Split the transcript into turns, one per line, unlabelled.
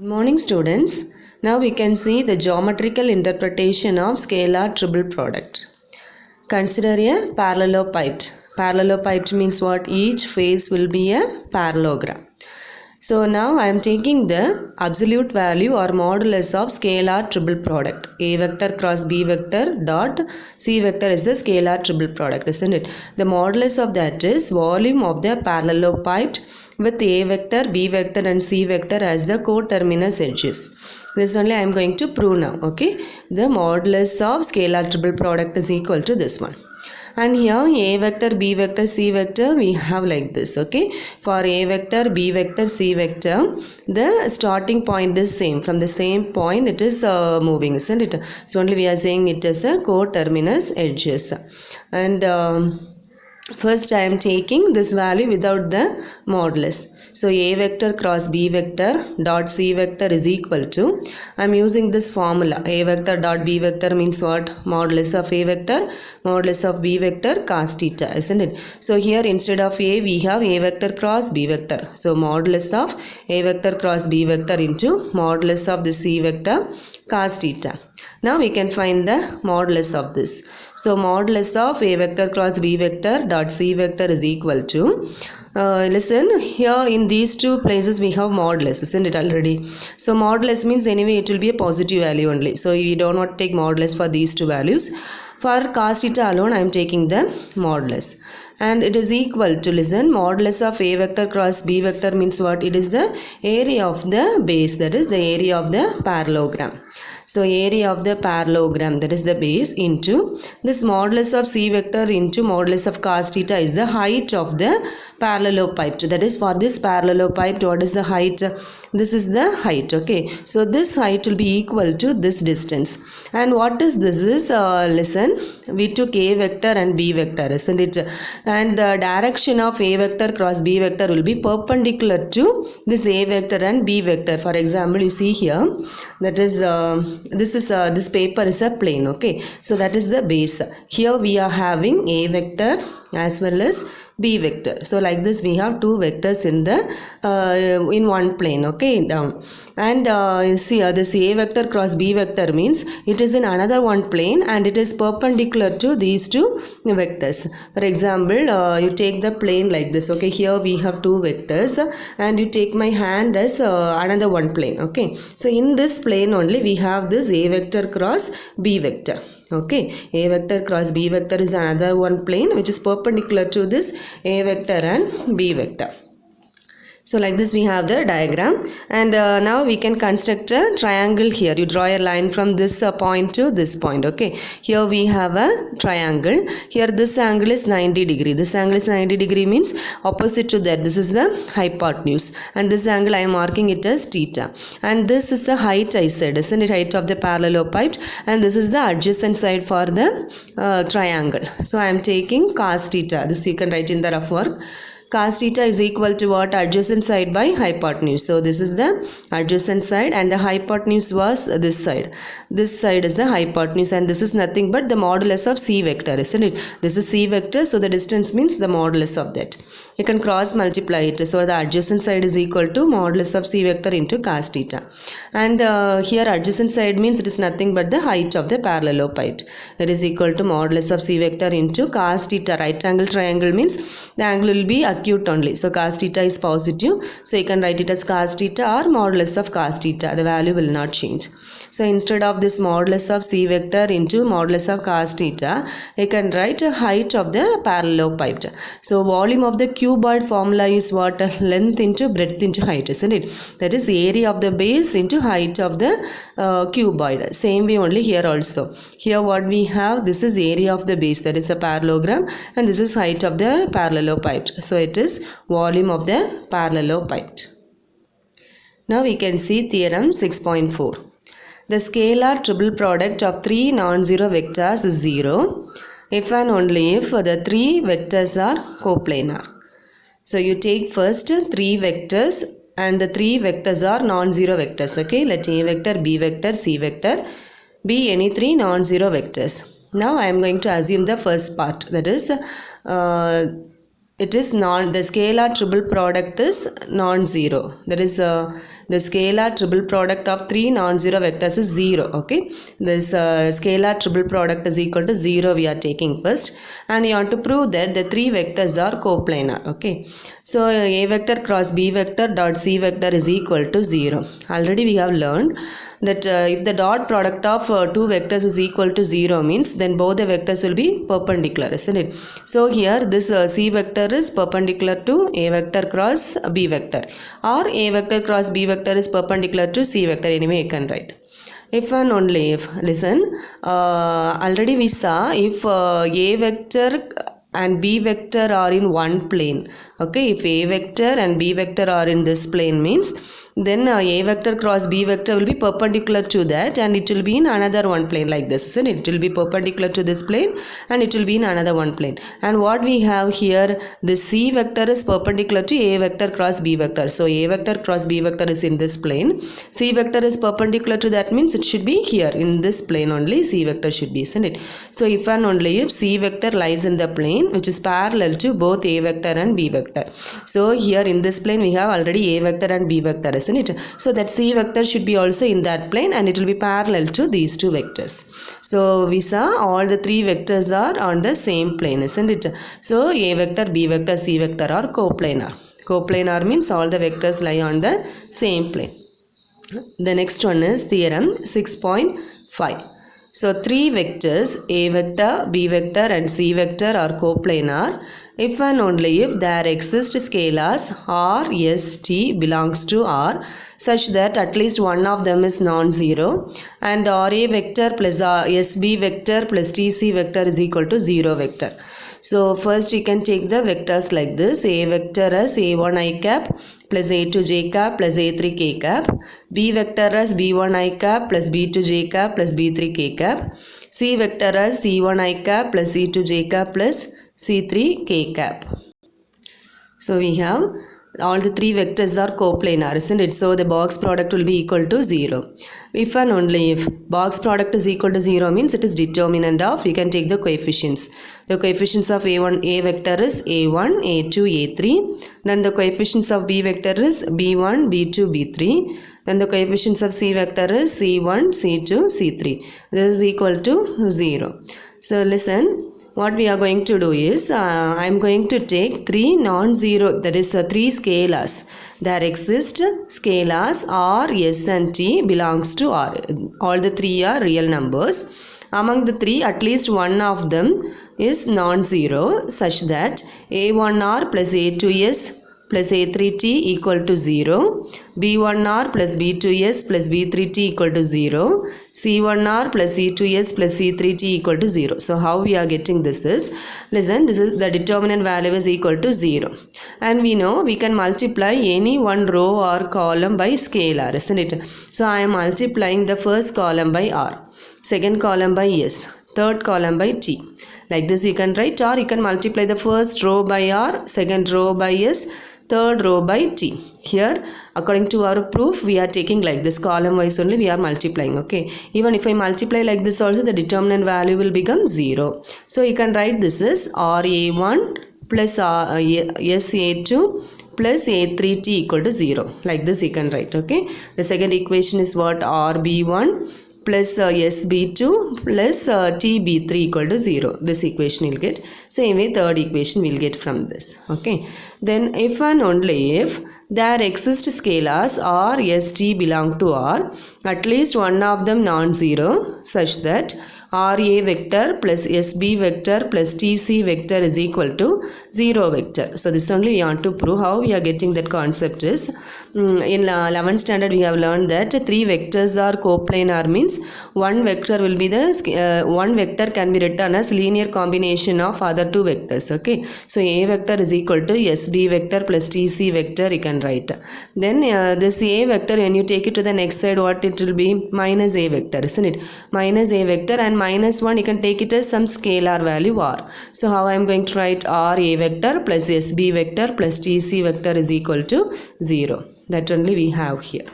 Good morning students. Now we can see the geometrical interpretation of scalar triple product. Consider a parallelopiped. Parallelopiped means what? Each face will be a parallelogram. So now I am taking the absolute value or modulus of scalar triple product. A vector cross B vector dot C vector is the scalar triple product, isn't it? The modulus of that is volume of the parallelopiped with A vector, B vector and C vector as the coterminous edges. This only I am going to prove now. Okay. The modulus of scalar triple product is equal to this one. And here A vector, B vector, C vector we have like this. Okay. For A vector, B vector, C vector, the starting point is same. From the same point it is moving, isn't it? So only we are saying it is a coterminous edges. And first I am taking this value without the modulus. So A vector cross B vector dot C vector is equal to, I am using this formula. A vector dot B vector means what? Modulus of A vector, modulus of B vector cos theta, isn't it? So here instead of A we have A vector cross B vector. So modulus of A vector cross B vector into modulus of the C vector cos theta. Now we can find the modulus of this. So modulus of A vector cross B vector dot C vector is equal to, listen, here in these two places we have modulus, isn't it already? So modulus means anyway it will be a positive value only. So we don't want to take modulus for these two values. For cos theta alone I am taking the modulus. And it is equal to, listen, modulus of A vector cross B vector means what? It is the area of the base, that is the area of the parallelogram. So area of the parallelogram, that is the base, into this modulus of C vector into modulus of cos theta is the height of the parallelopiped. That is, for this parallelopiped, what is the height? This is the height. Okay. So this height will be equal to this distance. And what is this is, listen, we took A vector and B vector, isn't it? And the direction of A vector cross B vector will be perpendicular to this A vector and B vector. For example, you see here, that is this paper is a plane. Okay. So that is the base. Here we are having A vector as well as B vector. So like this we have two vectors in the in one plane. Okay, down. And see this A vector cross B vector means it is in another one plane and it is perpendicular to these two vectors. For example, you take the plane like this. Okay, here we have two vectors and you take my hand as another one plane. Okay, so in this plane only we have this A vector cross B vector. Okay, A vector cross B vector is another one plane which is perpendicular to this A vector and B vector. So like this we have the diagram, and now we can construct a triangle here. You draw a line from this point to this point. Okay, here we have a triangle. Here this angle is 90 degree. This angle is 90 degree means opposite to that. This is the hypotenuse, and this angle I am marking it as theta. And this is the height I said, isn't it? Height of the parallelopiped, and this is the adjacent side for the triangle. So I am taking cos theta. This you can write in the rough work. Cos theta is equal to what? Adjacent side by hypotenuse. So this is the adjacent side and the hypotenuse was this side. This side is the hypotenuse and this is nothing but the modulus of C vector, isn't it? This is C vector, so the distance means the modulus of that. You can cross multiply it. So the adjacent side is equal to modulus of C vector into cos theta. And here adjacent side means it is nothing but the height of the parallelopiped. It is equal to modulus of C vector into cos theta. Right angle triangle means the angle will be acute only. So cos theta is positive. So you can write it as cos theta or modulus of cos theta. The value will not change. So instead of this modulus of C vector into modulus of cos theta, you can write a height of the parallelopiped. So volume of the cuboid formula is what? Length into breadth into height, isn't it? That is area of the base into height of the cuboid. Same way only here also. Here what we have, this is area of the base, that is a parallelogram, and this is height of the parallelopiped. So it is volume of the parallelopiped. Now we can see theorem 6.4. The scalar triple product of three non-zero vectors is 0 if and only if the three vectors are coplanar. So you take first three vectors and the three vectors are non-zero vectors. Okay, let A vector, B vector, C vector be any three non-zero vectors. Now I am going to assume the first part, that is it is the scalar triple product is non-zero. That is the scalar triple product of three non-zero vectors is 0. Okay, this scalar triple product is equal to 0 we are taking first, and you want to prove that the three vectors are coplanar. Okay, so a vector cross b vector dot c vector is equal to 0. Already we have learned that if the dot product of two vectors is equal to 0 means then both the vectors will be perpendicular, isn't it? So here this c vector is perpendicular to a vector cross b vector, or a vector cross b vector is perpendicular to c vector. Anyway you can write. If and only if, listen, already we saw if a vector and b vector are in one plane. Okay, if a vector and b vector are in this plane means then a vector cross b vector will be perpendicular to that, and it will be in another one plane like this, isn't it? It will be perpendicular to this plane and it will be in another one plane. And what we have here, the c vector is perpendicular to a vector cross b vector. So a vector cross b vector is in this plane, c vector is perpendicular to that means it should be here in this plane only c vector should be, isn't it? So if and only if c vector lies in the plane which is parallel to both a vector and b vector. So here in this plane we have already a vector and b vector, isn't it? So that c vector should be also in that plane and it will be parallel to these two vectors. So we saw all the three vectors are on the same plane, isn't it? So a vector, b vector, c vector are coplanar. Coplanar means all the vectors lie on the same plane. The next one is theorem 6.5. So three vectors a vector, b vector and c vector are coplanar if and only if there exist scalars R, S, T belongs to R such that at least one of them is non-zero, and RA vector plus SB vector plus TC vector is equal to 0 vector. So first you can take the vectors like this. A vector as A1 I cap plus A2 j cap plus A3 k cap. B vector as B1 I cap plus B2 j cap plus B3 k cap. C vector as C1 I cap plus C2 j cap plus C3 k cap. So we have all the three vectors are coplanar, isn't it? So the box product will be equal to 0. If and only if box product is equal to 0 means it is determinant of, you can take the coefficients. The coefficients of A vector is A1, A2, A3. Then the coefficients of B vector is B1, B2, B3. Then the coefficients of C vector is C1, C2, C3. This is equal to 0. So listen. What we are going to do is, I am going to take three non-zero, that is three scalars. There exist scalars R, S and T belongs to R. All the three are real numbers. Among the three, at least one of them is non-zero such that A1R plus A2S plus A3T equal to 0, B1R plus B2S plus B3T equal to 0, C1R plus C2S plus C3T equal to 0. So how we are getting this is, listen, this is the determinant value is equal to 0. And we know we can multiply any one row or column by scalar, isn't it? So I am multiplying the first column by R, second column by S, third column by T. Like this you can write, or you can multiply the first row by R, second row by S, third row by T. Here according to our proof we are taking like this, column wise only we are multiplying. Okay, even if I multiply like this also the determinant value will become 0. So you can write this is RA1 plus SA2 plus A3T equal to 0. Like this you can write. Okay, the second equation is what, RB1 plus SB2 plus TB3 equal to 0. This equation you will get. Same way third equation we will get from this. Okay. Then if and only if there exist scalars R, S, T belong to R, at least one of them non-zero such that RA vector plus SB vector plus TC vector is equal to 0 vector. So this only we want to prove. How we are getting that concept is, in 11th standard we have learned that three vectors are coplanar means one vector will be the, one vector can be written as linear combination of other two vectors. Okay, so A vector is equal to SB vector plus TC vector you can write. Then this A vector, when you take it to the next side, what it will be, minus A vector, isn't it? Minus A vector, and minus 1 you can take it as some scalar value R. So how I am going to write R A vector plus SB vector plus TC vector is equal to 0. That only we have here.